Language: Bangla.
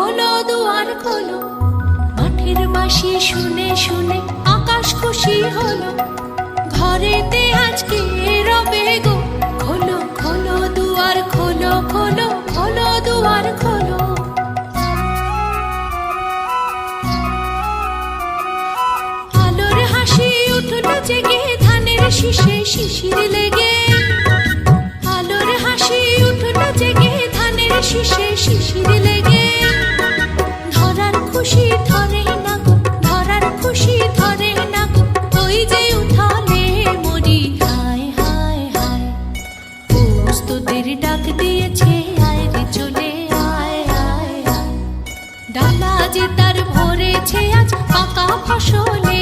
খোলো দুয়ার খোলো। মাঠের বাঁশি শুনে শুনে আকাশ খুশি হলো, ঘরেতে আজকে রবে গো। খোলো খোলো দুয়ার খোলো, খোলো খোলো দুয়ার খোলো। আলোর হাসি উঠলো জেগে ধানের শীষে শিশির লেগে। আলোর হাসি উঠলো জেগে ধানের শীষে শিশির লেগে। ধরার খুশি ধরে না গো, ধরার খুশি ধরে না গো, ওই যে উঠালে মরি। হায় হায় হায়, তোদের ডাক দিয়েছে আয় রে চলে আয় আয় আয়। ডালা যে তার ভরেছে আজ পাকা ফসলে।